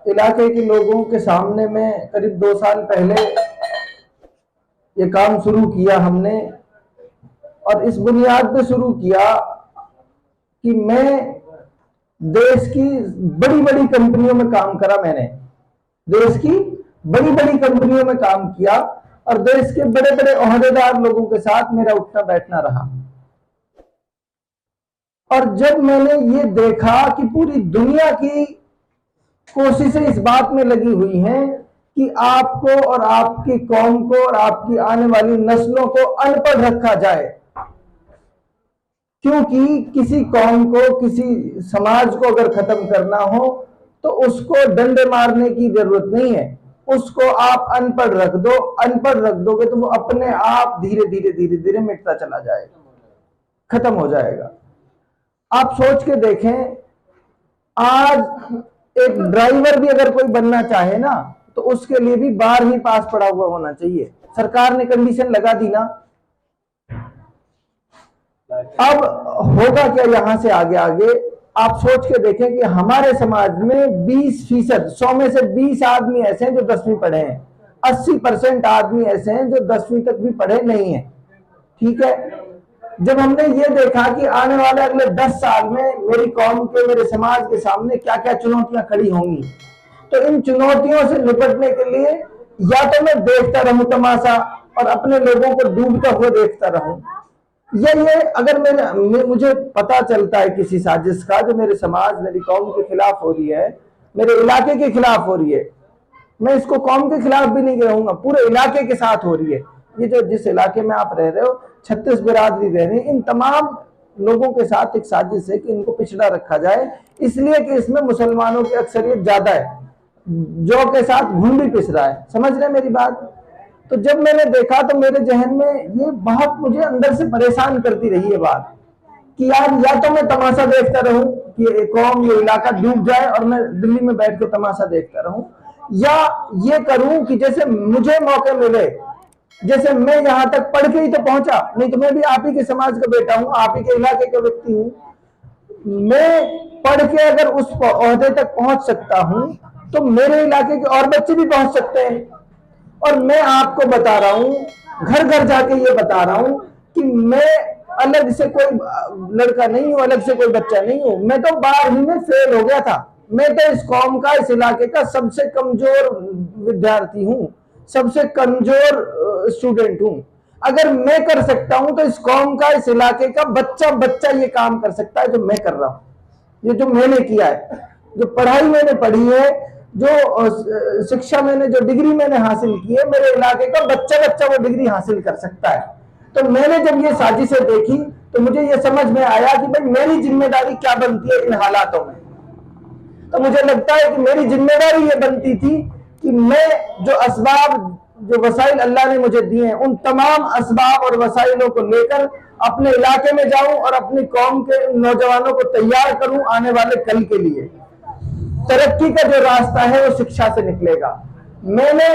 इलाके के लोगों के सामने में करीब 2 साल पहले ये काम शुरू किया हमने, और इस बुनियाद पे शुरू किया कि मैं देश की बड़ी बड़ी कंपनियों में काम करा। मैंने देश की बड़ी बड़ी कंपनियों में काम किया और देश के बड़े बड़े ओहदेदार लोगों के साथ मेरा उठना बैठना रहा। और जब मैंने ये देखा कि पूरी दुनिया की कोशिशें इस बात में लगी हुई हैं कि आपको और आपकी कौम को और आपकी आने वाली नस्लों को अनपढ़ रखा जाए, क्योंकि किसी कौम को, किसी समाज को अगर खत्म करना हो तो उसको डंडे मारने की जरूरत नहीं है, उसको आप अनपढ़ रख दो। अनपढ़ रख दोगे तो वो अपने आप धीरे धीरे धीरे धीरे मिटता चला जाएगा, खत्म हो जाएगा। आप सोच के देखें, आज एक ड्राइवर भी अगर कोई बनना चाहे ना तो उसके लिए भी 12वीं पास पढ़ा हुआ होना चाहिए। सरकार ने कंडीशन लगा दी ना। अब होगा क्या यहां से आगे आगे? आप सोच के देखें कि हमारे समाज में 20%, 100 में से 20 आदमी ऐसे हैं जो 10वीं पढ़े हैं, 80% आदमी ऐसे हैं जो 10वीं तक भी पढ़े नहीं है। ठीक है, जब हमने ये देखा कि आने वाले अगले 10 साल में मेरी कौम के, मेरे समाज के सामने क्या क्या चुनौतियां खड़ी होंगी, तो इन चुनौतियों से निपटने के लिए या तो मैं देखता रहूं तमाशा और अपने लोगों को डूबता हुआ देखता रहूं, या ये अगर मुझे पता चलता है किसी साजिश का जो मेरे समाज, मेरी कौम के खिलाफ हो रही है, मेरे इलाके के खिलाफ हो रही है, मैं इसको कौम के खिलाफ भी नहीं रहूंगा, पूरे इलाके के साथ हो रही है। ये जो जिस इलाके में आप रह रहे हो, 36 बिरादरी रह रही है, इन तमाम लोगों के साथ एक साजिश है कि इनको पिछड़ा रखा जाए, इसलिए कि इसमें मुसलमानों की अक्सरियत ज्यादा है, जो के साथ घुन भी पिस रहा है। समझ रहे मेरी बात? तो जब मैंने देखा तो मेरे जहन में ये बहुत मुझे अंदर से परेशान करती रही है बात कि यार, या तो मैं तमाशा देखता रहूं कि ये कौम, ये इलाका डूब जाए और मैं दिल्ली में बैठ के तमाशा देखता रहूं, या ये करूं कि जैसे मुझे मौके मिले, जैसे मैं यहां तक पढ़ के ही तो पहुंचा, नहीं तो मैं भी आप ही के समाज का बेटा हूं, आप ही के इलाके का व्यक्ति हूं। मैं पढ़ के अगर उस ओहदे तक पहुंच सकता हूं तो मेरे इलाके के और बच्चे भी पहुंच सकते हैं। और मैं आपको बता रहा हूं, घर घर जाके ये बता रहा हूं कि मैं अलग से कोई लड़का नहीं हूं, अलग से कोई बच्चा नहीं हूं। मैं तो 12वीं में फेल हो गया था। मैं तो इस कौम का, इस इलाके का सबसे कमजोर विद्यार्थी हूं, सबसे कमजोर स्टूडेंट हूं। अगर मैं कर सकता हूं तो इस कौम का, इस इलाके का बच्चा बच्चा ये काम कर सकता है जो मैं कर रहा हूं। ये जो मैंने किया है, जो पढ़ाई मैंने पढ़ी है, जो शिक्षा मैंने, जो डिग्री मैंने हासिल की है, मेरे इलाके का बच्चा बच्चा वो डिग्री हासिल कर सकता है। तो मैंने जब ये साजिशें देखी तो मुझे ये समझ में आया कि भाई मेरी जिम्मेदारी क्या बनती है इन हालातों में। तो मुझे लगता है कि मेरी जिम्मेदारी ये बनती थी कि मैं जो असबाब, जो वसाइल अल्लाह ने मुझे दिए हैं, उन तमाम असबाब और वसाइलों को लेकर अपने इलाके में जाऊं और अपनी कौम के नौजवानों को तैयार करूं आने वाले कल के लिए। तरक्की का जो रास्ता है वो शिक्षा से निकलेगा। मैंने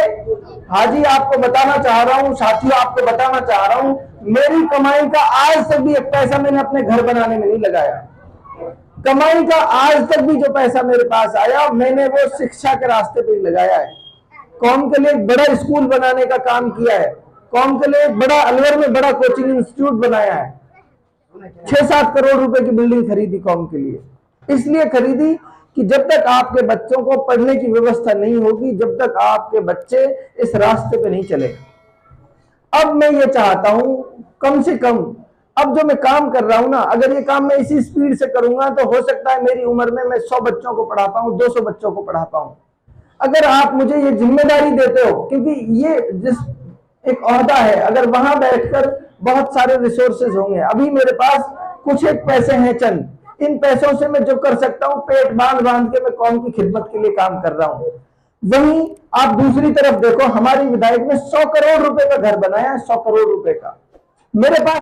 हाजी आपको बताना चाह रहा हूं, साथियों आपको बताना चाह रहा हूं, मेरी कमाई का आज तक भी एक पैसा मैंने अपने घर बनाने में नहीं लगाया। कमाई का आज तक भी जो पैसा मेरे पास आया, मैंने वो शिक्षा के रास्ते पे लगाया है। कौम के लिए एक बड़ा स्कूल बनाने का काम किया है, कौम के लिए एक बड़ा, अलवर में बड़ा कोचिंग इंस्टीट्यूट बनाया है, 6-7 करोड़ रुपए की बिल्डिंग खरीदी कौम के लिए। इसलिए खरीदी कि जब तक आपके बच्चों को पढ़ने की व्यवस्था नहीं होगी, जब तक आपके बच्चे इस रास्ते पे नहीं चले। अब मैं ये चाहता हूं, कम से कम अब जो मैं काम कर रहा हूं ना, अगर ये काम मैं इसी स्पीड से करूंगा तो हो सकता है मेरी उम्र में मैं 100 बच्चों को पढ़ा पाऊं, 200 बच्चों को पढ़ा पाऊं। अगर आप मुझे ये जिम्मेदारी देते हो, क्योंकि ये जिस एक ओहदा है, अगर वहां बैठकर बहुत सारे रिसोर्सेज होंगे, अभी मेरे पास कुछ एक पैसे हैं चंद, इन पैसों से मैं जो कर सकता हूं, पेट बांध बांध के मैं कौम की खिदमत के लिए काम कर रहा हूं। वहीं आप दूसरी तरफ देखो, हमारी विधायक ने 100 करोड़ रुपए का घर बनाया है, 100 करोड़ रुपए का। मेरे पास